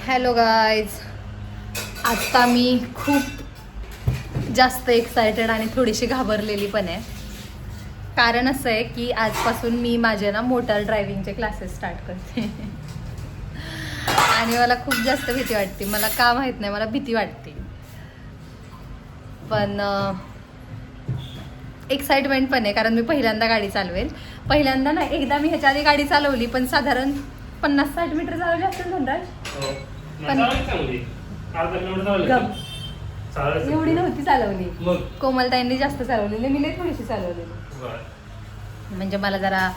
Hello guys, आत्ता मी खूप जास्त एक्सायटेड आणि थोडीशी घाबरलेली पण आहे. कारण असं आहे की आजपासून मी माझे ना मोटार ड्रायव्हिंगचे क्लासेस स्टार्ट करते. आणि मला खूप जास्त भीती वाटते. मला का माहीत नाही, मला भीती वाटते, पण एक्साइटमेंट पण आहे. कारण मी पहिल्यांदा गाडी चालवेल. पहिल्यांदा ना, एकदा मी ह्याच्या आधी गाडी चालवली, पण साधारण 50-60 मीटर चालवली असेल धनराज. पण एवढी नव्हती चालवली. कोमलताईंनी जास्त चालवलेली, मी थोडीशी चालवलेली. म्हणजे मला जरा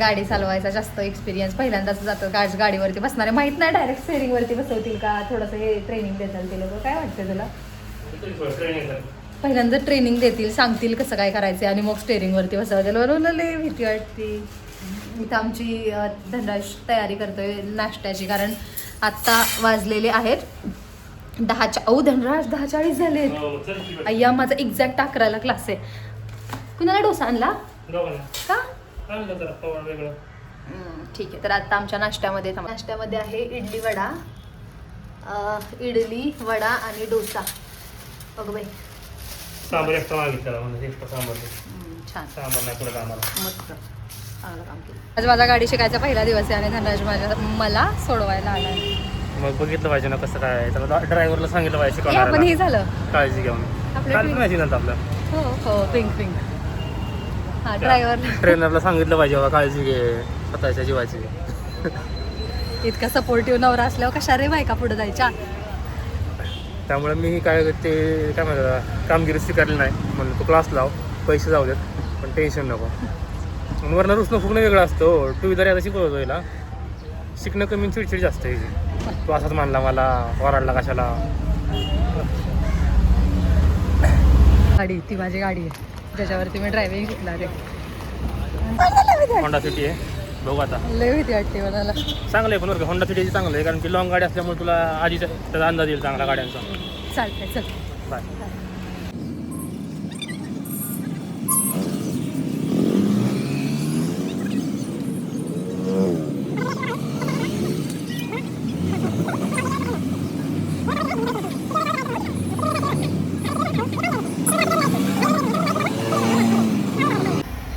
गाडी चालवायचा जास्त एक्सपिरियन्स. पहिल्यांदाच जातं गाडीवरती बसणारे, माहित नाही डायरेक्ट स्टेअरिंगवरती बसवतील का, थोडंसं हे ट्रेनिंग देतात ते लोक. काय वाटतं तुला? पहिल्यांदा ट्रेनिंग देतील, सांगतील कसं काय करायचं आणि मग स्टेअरिंगवरती बसवतील. बरोबर, लय भीती वाटते. इथं आमची धनराज तयारी करतोय नाश्त्याची, कारण आत्ता वाजलेले आहेत 10. धनराज 10:40 झाले. अय्या, माझा एक्झॅक्ट 11ला क्लास आहे. कुणाला डोसा आणला का? ठीक आहे. तर आता आमच्या नाश्त्यामध्ये आहे इडली वडा आणि डोसा. बघ बाई, सांबार एक्स्ट्रा मागितला म्हणजे एक्स्ट्रा सांबार. छान, सांबार नाही पुढे आम्हाला मस्त, चांगलं काम केलं. आज माझा गाडी शिकायचा पहिला दिवस आहे आणि धनराज मला सोडवायला आला. मग बघितलं पाहिजे ना कसं काय. तर ड्रायव्हरला सांगितलं पाहिजे पण हे झालं काळजी घेऊन. आपलं हो पिंक हा, ड्रायव्हर ट्रेनरला सांगितलं पाहिजे बाबा काळजी घे स्वतःच्या जीवाची. इतका सपोर्टिव्ह नवरा असल्यावर कशा रे बायका पुढे जायच्या. त्यामुळे मी काय म्हणतात कामगिरी स्वीकारली नाही. म्हणून तू क्लास लाव, पैसे जाऊ देत, पण टेन्शन नको. म्हणून वरनं रुसणं फुगणं वेगळं असतं. टू व्हीलर आता शिकवतो याला, शिकणं कमी, चिडचिड जास्त आहे. तू असाच मानला, मला ओरडला कशाला. गाडी ती माझी गाडी आहे ज्याच्यावरती मी ड्रायव्हिंग शिकणार आहे. होंडा सिटी आहे. बघू आता, लय भीती वाटते मला. चांगलं आहे पण बरं का, होंडा सिटी चांगलं आहे, कारण की लॉंग गाडी असल्यामुळे तुला आधीच त्याचा अंदाज येईल चांगला गाड्यांचा. चालतंय, चल बाय.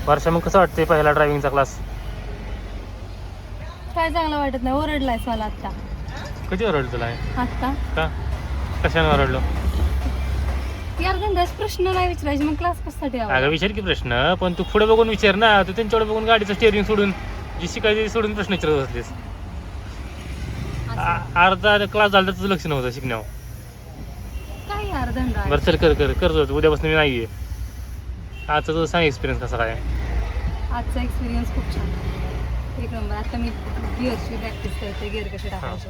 वर्षा, मग कसं वाटते पहिला ड्रायव्हिंगचा क्लास? काय चांगलं वाटत नाही. ओरडलायस मला आत्ता. कधी ओरडलं तुला? आत्ता का? कशाने ओरडलो? यार धनराज, प्रश्न नाही विचारायचे, मग क्लास कशासाठी हवा? अगं विचार की प्रश्न, पण तू पुढे बघून विचार ना. तू त्यांच्याकडे बघून गाडीचं स्टेअरिंग सोडून, जी शिकायची सोडून प्रश्न विचारत असतेस. अर्धा क्लास झाला तर तुझं लक्ष नव्हतं शिकण्यावर. काय यार धनराज. बरं चल, कर उद्यापासून मी नाहीये. आजचा तुझं सांग एक्सपिरियन्स कसा काय? आजचा एक्सपिरियन्स खूप छान, एक नंबर. आता मी गिअरची प्रॅक्टिस करते, गिअर कसे टाकायचे.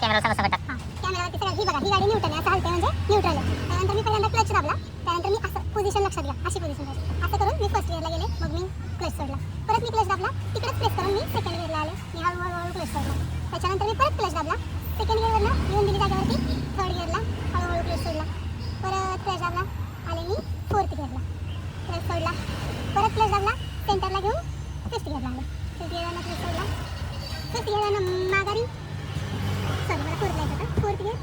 कॅमेरावरती सगळं ही बघा, ही गाडी न्यूट्रल आहे, असं हलते म्हणजे न्यूट्रल आहे. त्यानंतर मी पहिल्यांदा क्लच दाबला, त्यानंतर मी असं पोझिशन लक्षात घ्या, अशी पोझिशन घ्यायची. असं करून मी फर्स्ट गिअरला गेले, मग मी क्लच सोडला. परत मी क्लच दाबला, तिकडेच प्रेस करून मी सेकंड गिअरला आले. मी हळूहळू क्लच सोडला. त्याच्यानंतर मी परत क्लच दाबला, सेकंड गिअरवरनं येऊन दिली जागेवरती, थर्ड गिअरला हळूहळू क्लच सोडला. परत क्लच दाबला, आले मी फोर्थ गिअरला, क्लच सोडला. परत क्लच दाबला, सेंटरला घेऊन फिफ्थ गिअरला आले. फिफ्थ गिअरवरनं क्लच सोडला, फिफ्थ गिअरवरनं माघारी, सॉरी मला फोर्थ लाईट होता, फोर्थ गिअर.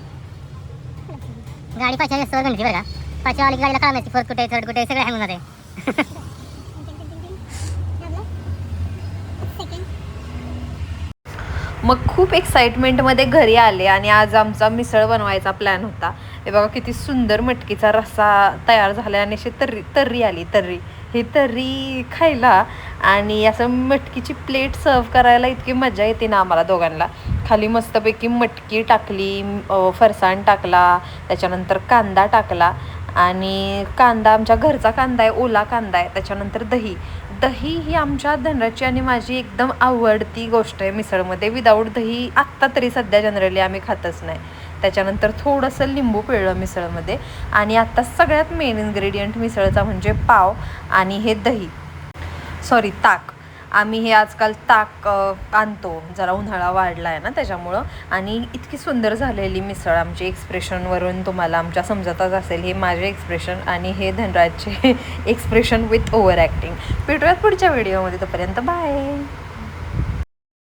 गाडी पाचव्या व्यवस्थेवर गणली बरं का. पाचव्या आली गाडीला कळा नसते फोर्थ कुठे थर्ड कुठे सगळं हँग जाते. मग खूप एक्साइटमेंटमध्ये घरी आले आणि आज आमचा मिसळ बनवायचा प्लॅन होता. हे बघा किती सुंदर मटकीचा रस्सा तयार झाला आणि अशी तर्री आली. ही तर्री खायला आणि असं मटकीची प्लेट सर्व करायला इतकी मजा येते ना आम्हाला दोघांना. खाली मस्तपैकी मटकी टाकली, फरसाण टाकला, त्याच्यानंतर कांदा टाकला आणि कांदा आमच्या घरचा कांदा आहे, ओला कांदा आहे. त्याच्यानंतर दही ही आमच्या धनराजची आणि माझी एकदम आवडती गोष्ट आहे मिसळमध्ये. विदाऊट दही आत्ता तरी सध्या जनरली आम्ही खातच नाही. त्याच्यानंतर थोडंसं लिंबू पिळलं मिसळमध्ये आणि आत्ता सगळ्यात मेन इन्ग्रेडियंट मिसळचा म्हणजे पाव आणि हे दही, सॉरी ताक. आम्ही हे आजकाल ताक आणतो, जरा उन्हाळा वाढला आहे ना त्याच्यामुळं. आणि इतकी सुंदर झालेली मिसळ, आमची एक्सप्रेशनवरून तुम्हाला आमच्या समजतच असेल हे माझे एक्सप्रेशन आणि हे धनराजचे एक्सप्रेशन विथ ओव्हर ॲक्टिंग. भेटूयात पुढच्या व्हिडिओमध्ये, तोपर्यंत बाय.